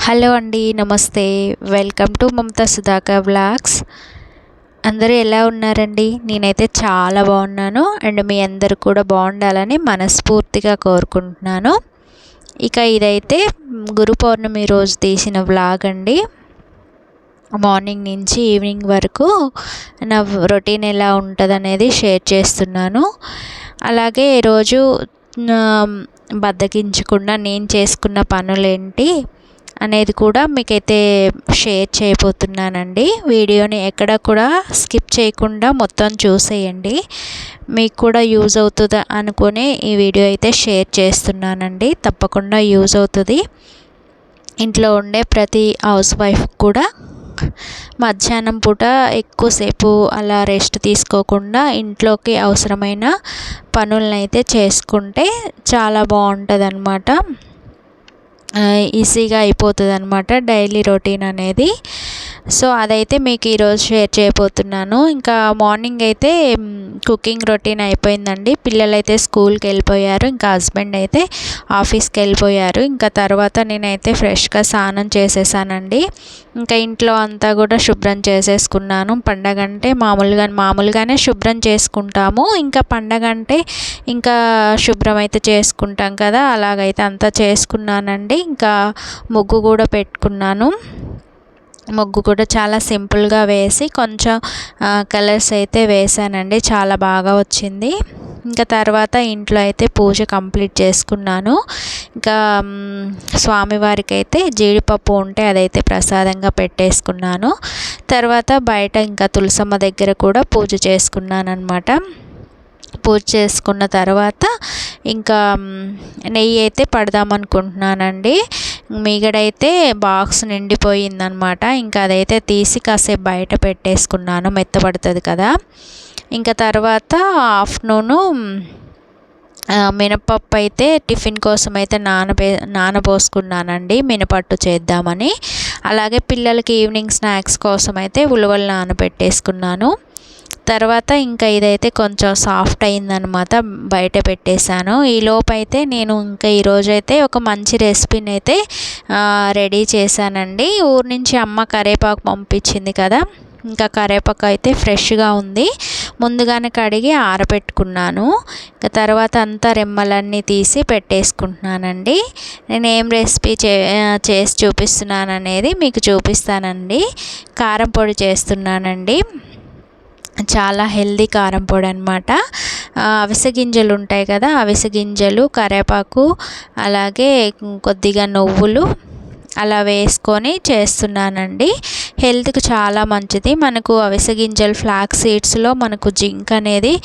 Hello అండి, నమస్తే. Welcome to Mamata Sudhakar vlogs. అందరూ ఎలా ఉన్నారండి? నేనైతే చాలా బాగున్నాను. అండ్ మీ అందరూ కూడా బాగుండాలని మనస్ఫూర్తిగా కోరుకుంటున్నాను. ఇక ఇదైతే గురు పౌర్ణమి రోజు తీసిన వ్లాగ్ అండి. మార్నింగ్ నుంచి ఈవినింగ్ వరకు నా రొటీన్ ఎలా ఉంటుంది అనేది షేర్ చేస్తున్నాను. అలాగే ఈరోజు బద్దకించకుండా నేను చేసుకున్న పనులేంటి అనేది కూడా మీకైతే షేర్ చేయబోతున్నానండి. వీడియోని ఎక్కడ కూడా స్కిప్ చేయకుండా మొత్తం చూసేయండి. మీకు కూడా యూజ్ అవుతుంది అనుకుని ఈ వీడియో అయితే షేర్ చేస్తున్నానండి. తప్పకుండా యూజ్ అవుతుంది. ఇంట్లో ఉండే ప్రతి హౌస్ వైఫ్ కూడా మధ్యాహ్నం పూట ఎక్కువసేపు అలా రెస్ట్ తీసుకోకుండా ఇంట్లోకి అవసరమైన పనులను అయితే చేసుకుంటే చాలా బాగుంటుంది అన్నమాట. ఈజీగా అయిపోతుంది అన్నమాట డైలీ రొటీన్ అనేది. సో అదైతే మీకు ఈరోజు షేర్ చేయబోతున్నాను. ఇంకా మార్నింగ్ అయితే కుకింగ్ రొటీన్ అయిపోయిందండి. పిల్లలైతే స్కూల్కి వెళ్ళిపోయారు, ఇంకా హస్బెండ్ అయితే ఆఫీస్కి వెళ్ళిపోయారు. ఇంకా తర్వాత నేనైతే ఫ్రెష్గా స్నానం చేసేసానండి. ఇంకా ఇంట్లో అంతా కూడా శుభ్రం చేసేసుకున్నాను. పండగ అంటే మామూలుగానే శుభ్రం చేసుకుంటాము. ఇంకా పండగ అంటే ఇంకా శుభ్రం అయితే చేసుకుంటాం కదా, అలాగైతే అంతా చేసుకున్నానండి. ఇంకా ముగ్గు కూడా పెట్టుకున్నాను. ముగ్గు కూడా చాలా సింపుల్గా వేసి కొంచెం కలర్స్ అయితే వేసానండి. చాలా బాగా వచ్చింది. ఇంకా తర్వాత ఇంట్లో అయితే పూజ కంప్లీట్ చేసుకున్నాను. ఇంకా స్వామివారికి అయితే జీడిపప్పు ఉంటే అదైతే ప్రసాదంగా పెట్టేసుకున్నాను. తర్వాత బయట ఇంకా తులసమ్మ దగ్గర కూడా పూజ చేసుకున్నాను అన్నమాట. పూజ చేసుకున్న తర్వాత ఇంకా నెయ్యి అయితే పడదామనుకుంటున్నానండి. మీగడైతే బాక్స్ నిండిపోయిందనమాట. ఇంకా అదైతే తీసి కాసేపు బయట పెట్టేసుకున్నాను, మెత్తపడుతుంది కదా. ఇంకా తర్వాత ఆఫ్టర్నూను మినపప్పు అయితే టిఫిన్ కోసం అయితే నానబోసుకున్నానండి, మినపట్టు చేద్దామని. అలాగే పిల్లలకి ఈవినింగ్ స్నాక్స్ కోసం అయితే ఉలవలు నానబెట్టేసుకున్నాను. తర్వాత ఇంకా ఇదైతే కొంచెం సాఫ్ట్ అయిందనమాట, బయట పెట్టేశాను. ఈ లోపైతే నేను ఇంకా ఈరోజైతే ఒక మంచి రెసిపీని అయితే రెడీ చేశానండి. ఊరు నుంచి అమ్మ కరివేపాకు పంపించింది కదా, ఇంకా కరివేపాకు అయితే ఫ్రెష్గా ఉంది. ముందుగానే కడిగి ఆరబెట్టుకున్నాను. ఇంకా తర్వాత అంతా రెమ్మలన్నీ తీసి పెట్టేసుకుంటున్నానండి. నేను ఏం రెసిపీ చేసి చూపిస్తున్నాను అనేది మీకు చూపిస్తానండి. కారం పొడి చేస్తున్నానండి. చాలా హెల్దీ కారం పొడి అనమాట. అవిసె గింజలు ఉంటాయి కదా, అవిసె గింజలు, కరివేపాకు, అలాగే కొద్దిగా నువ్వులు అలా వేసుకొని చేస్తున్నానండి. హెల్త్కి చాలా మంచిది. మనకు అవిసె గింజలు ఫ్లాక్స్ సీడ్స్లో మనకు జింక్ అనేది,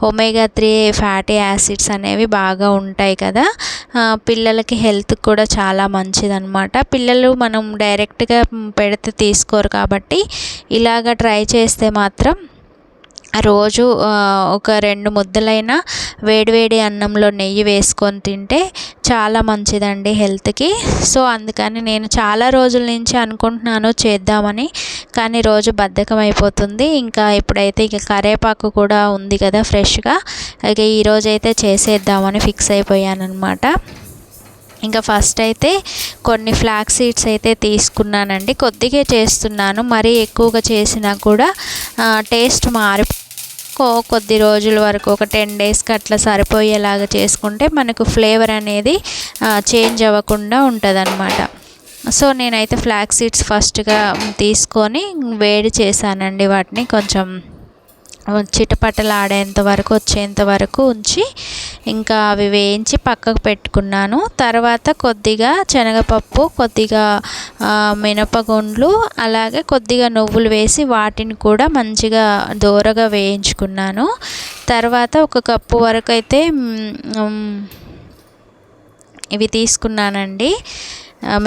ఒమేగా 3 ఫ్యాటీ యాసిడ్స్ అనేవి బాగా ఉంటాయి కదా. పిల్లలకి హెల్త్కి కూడా చాలా మంచిది అనమాట. పిల్లలు మనం డైరెక్ట్గా పెడితే తీసుకోరు కాబట్టి ఇలాగ ట్రై చేస్తే మాత్రం రోజు ఒక 2 ముద్దలైనా వేడివేడి అన్నంలో నెయ్యి వేసుకొని తింటే చాలా మంచిదండి హెల్త్కి. సో అందుకని నేను చాలా రోజుల నుంచి అనుకుంటున్నాను చేద్దామని, కానీ రోజు బద్ధకం అయిపోతుంది. ఇంకా ఇప్పుడైతే ఇక కరివేపాకు కూడా ఉంది కదా ఫ్రెష్గా, ఇక ఈరోజైతే చేసేద్దామని ఫిక్స్ అయిపోయాను అనమాట. ఇంకా ఫస్ట్ అయితే కొన్ని ఫ్లాక్స్ సీడ్స్ అయితే తీసుకున్నానండి. కొద్దిగా చేస్తున్నాను, మరీ ఎక్కువగా చేసినా కూడా టేస్ట్ కొద్ది రోజుల వరకు, ఒక 10 డేస్కి అట్లా సరిపోయేలాగా చేసుకుంటే మనకు ఫ్లేవర్ అనేది చేంజ్ అవ్వకుండా ఉంటుంది అన్నమాట. సో నేనైతే ఫ్లాక్స్ సీడ్స్ ఫస్ట్గా తీసుకొని వేడి చేశానండి. వాటిని కొంచెం చిటపటలాడేంత వరకు వచ్చేంత వరకు ఉంచి ఇంకా అవి వేయించి పక్కకు పెట్టుకున్నాను. తర్వాత కొద్దిగా శనగపప్పు, కొద్దిగా మినపగుండ్లు, అలాగే కొద్దిగా నువ్వులు వేసి వాటిని కూడా మంచిగా దోరగా వేయించుకున్నాను. తర్వాత 1 కప్పు వరకు అయితే ఇవి తీసుకున్నానండి,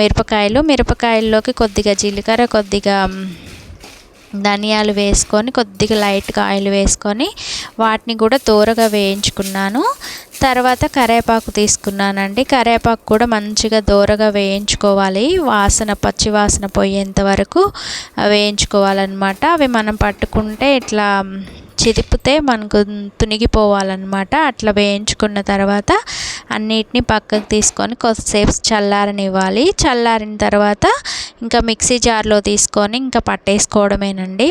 మిరపకాయల్లోకి కొద్దిగా జీలకర్ర, కొద్దిగా ధనియాలు వేసుకొని, కొద్దిగా లైట్గా ఆయిల్ వేసుకొని వాటిని కూడా దోరగా వేయించుకున్నాను. తర్వాత కరివేపాకు తీసుకున్నానండి. కరివేపాకు కూడా మంచిగా దోరగా వేయించుకోవాలి, పచ్చి వాసన పోయేంత వరకు వేయించుకోవాలన్నమాట. అవి మనం పట్టుకుంటే ఇట్లా చిదిపితే మనకు తునిగిపోవాలన్నమాట. అట్లా వేయించుకున్న తర్వాత అన్నిటిని పక్కకు తీసుకొని కొద్దిసేపు చల్లారనివ్వాలి. చల్లారిన తర్వాత ఇంకా మిక్సీ జార్లో తీసుకొని ఇంకా పట్టేసుకోవడమేనండి.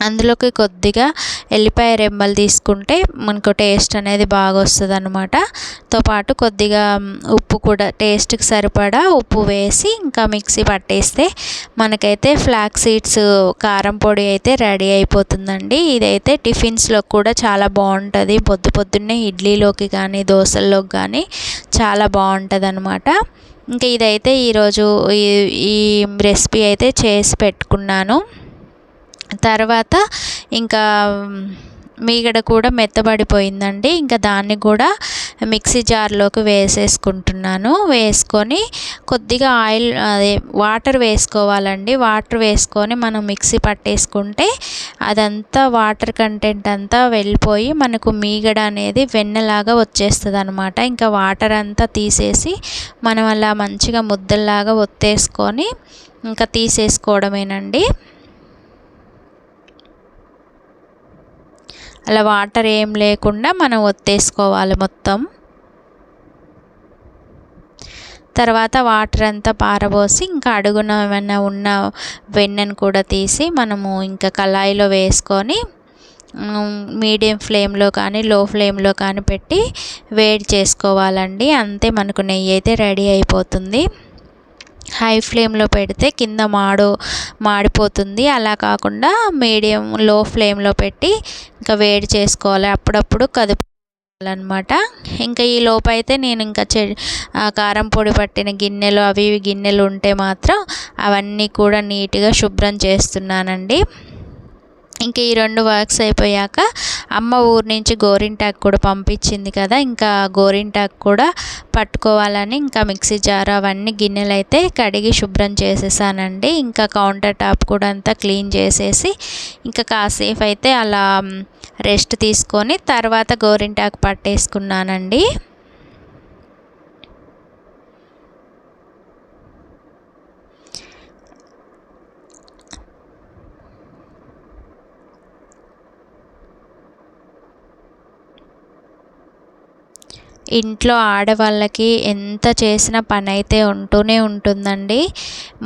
అందులోకి కొద్దిగా ఎల్లిపాయ రెమ్మలు తీసుకుంటే మనకు టేస్ట్ అనేది బాగా వస్తుంది అన్నమాట. తో పాటు కొద్దిగా ఉప్పు కూడా టేస్ట్కి సరిపడా ఉప్పు వేసి ఇంకా మిక్సీ పట్టేస్తే మనకైతే ఫ్లాక్ సీడ్స్ కారం పొడి అయితే రెడీ అయిపోతుందండి. ఇదైతే టిఫిన్స్లో కూడా చాలా బాగుంటుంది. పొద్దున్నే ఇడ్లీలోకి కానీ దోశల్లోకి కానీ చాలా బాగుంటుంది అన్నమాట. ఇంకా ఇదైతే ఈరోజు ఈ రెసిపీ అయితే చేసి పెట్టుకున్నాను. తర్వాత ఇంకా మీగడ కూడా మెత్తబడిపోయిందండి. ఇంకా దాన్ని కూడా మిక్సీ జార్లోకి వేసేసుకుంటున్నాను. వేసుకొని కొద్దిగా వాటర్ వేసుకోవాలండి. వాటర్ వేసుకొని మనం మిక్సీ పట్టేసుకుంటే అదంతా వాటర్ కంటెంట్ అంతా వెళ్ళిపోయి మనకు మీగడ అనేది వెన్నలాగా వచ్చేస్తుంది అనమాట. ఇంకా వాటర్ అంతా తీసేసి మనం అలా మంచిగా ముద్దల్లాగా ఒత్తేసుకొని ఇంకా తీసేసుకోవడమేనండి. అలా వాటర్ ఏం లేకుండా మనం ఒత్తేసుకోవాలి మొత్తం. తర్వాత వాటర్ అంతా పారబోసి ఇంకా అడుగున ఏమైనా ఉన్న వెన్నను కూడా తీసి మనము ఇంకా కళాయిలో వేసుకొని మీడియం ఫ్లేమ్లో కానీ లో ఫ్లేమ్లో కానీ పెట్టి వేడి చేసుకోవాలండి. అంతే మనకు నెయ్యి అయితే రెడీ అయిపోతుంది. హై ఫ్లేమ్లో పెడితే కింద మాడిపోతుంది. అలా కాకుండా లో ఫ్లేమ్లో పెట్టి ఇంకా వేడి చేసుకోవాలి. అప్పుడప్పుడు కదుపుకోవాలన్నమాట. ఇంకా ఈ లోపైతే నేను ఇంకా కారం పొడి పట్టిన గిన్నెలు అవి గిన్నెలు ఉంటే మాత్రం అవన్నీ కూడా నీట్గా శుభ్రం చేస్తున్నానండి. ఇంకా ఈ 2 వర్క్స్ అయిపోయాక అమ్మ ఊరి నుంచి గోరింటాకు కూడా పంపించింది కదా, ఇంకా గోరింటాకు కూడా పట్టుకోవాలని ఇంకా మిక్సీ జార్ అవన్నీ గిన్నెలు అయితే కడిగి శుభ్రం చేసేసానండి. ఇంకా కౌంటర్ టాప్ కూడా అంతా క్లీన్ చేసేసి ఇంకా కాసేపు అయితే అలా రెస్ట్ తీసుకొని తర్వాత గోరింటాకు పట్టేసుకున్నానండి. ఇంట్లో ఆడవాళ్ళకి ఎంత చేసిన పని అయితే ఉంటూనే ఉంటుందండి.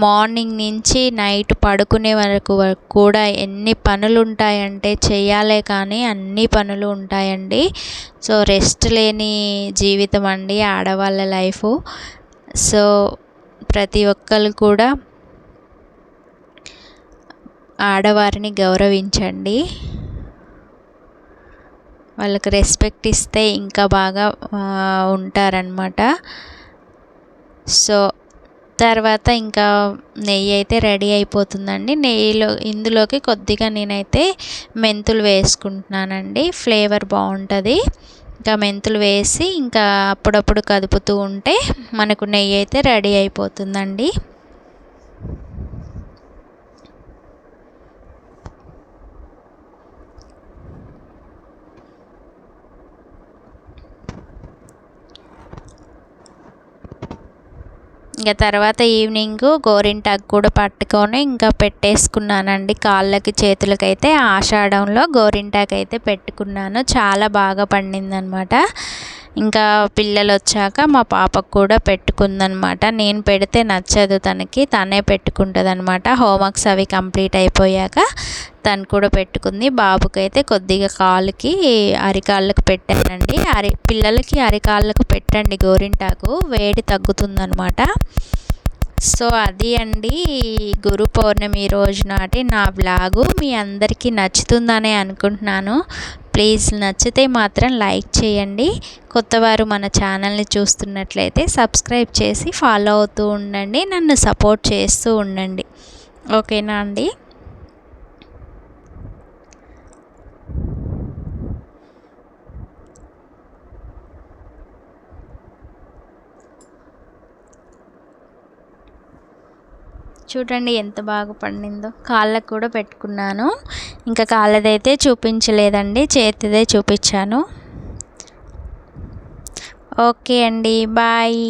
మార్నింగ్ నుంచి నైట్ పడుకునే వరకు కూడా ఎన్ని పనులు ఉంటాయంటే చేయాలే కానీ అన్ని పనులు ఉంటాయండి. సో రెస్ట్ లేని జీవితం అండి ఆడవాళ్ళ లైఫ్. సో ప్రతి ఒక్కరు కూడా ఆడవారిని గౌరవించండి. వాళ్ళకి రెస్పెక్ట్ ఇస్తే ఇంకా బాగా ఉంటారనమాట. సో తర్వాత ఇంకా నెయ్యి అయితే రెడీ అయిపోతుందండి. ఇందులోకి కొద్దిగా నేనైతే మెంతులు వేసుకుంటున్నానండి. ఫ్లేవర్ బాగుంటుంది. ఇంకా మెంతులు వేసి ఇంకా అప్పుడప్పుడు కదుపుతూ ఉంటే మనకు నెయ్యి అయితే రెడీ అయిపోతుందండి. ఇంకా తర్వాత ఈవినింగ్ గోరింటాకు కూడా పట్టుకొని ఇంకా పెట్టేసుకున్నానండి. కాళ్ళకి చేతులకి అయితే ఆషాఢంలో గోరింటాకు అయితే పెట్టుకున్నాను. చాలా బాగా పండిందనమాట. ఇంకా పిల్లలు వచ్చాక మా పాపకు కూడా పెట్టుకుందనమాట. నేను పెడితే నచ్చదు తనకి, తనే పెట్టుకుంటుంది అనమాట. హోంవర్క్స్ అవి కంప్లీట్ అయిపోయాక తను కూడా పెట్టుకుంది. బాబుకైతే కొద్దిగా కాళ్ళకి అరికాళ్ళకు పెట్టానండి. పిల్లలకి అరికాళ్ళకు పెట్టండి గోరింటాకు, వేడి తగ్గుతుందనమాట. సో అది అండి గురు పౌర్ణమి రోజు నాటి నా వ్లాగు. మీ అందరికీ నచ్చుతుందనే అనుకుంటున్నాను. ప్లీజ్ నచ్చితే మాత్రం లైక్ చేయండి. కొత్తవారు మన ఛానల్ని చూస్తున్నట్లయితే సబ్స్క్రైబ్ చేసి ఫాలో అవుతూ ఉండండి. నన్ను సపోర్ట్ చేస్తూ ఉండండి. ఓకేనా అండి? చూడండి ఎంత బాగా పండిందో. కాళ్ళకు కూడా పెట్టుకున్నాను. ఇంకా కాళ్ళదైతే చూపించలేదండి, చేతిదే చూపించాను. ఓకే అండి, బాయ్.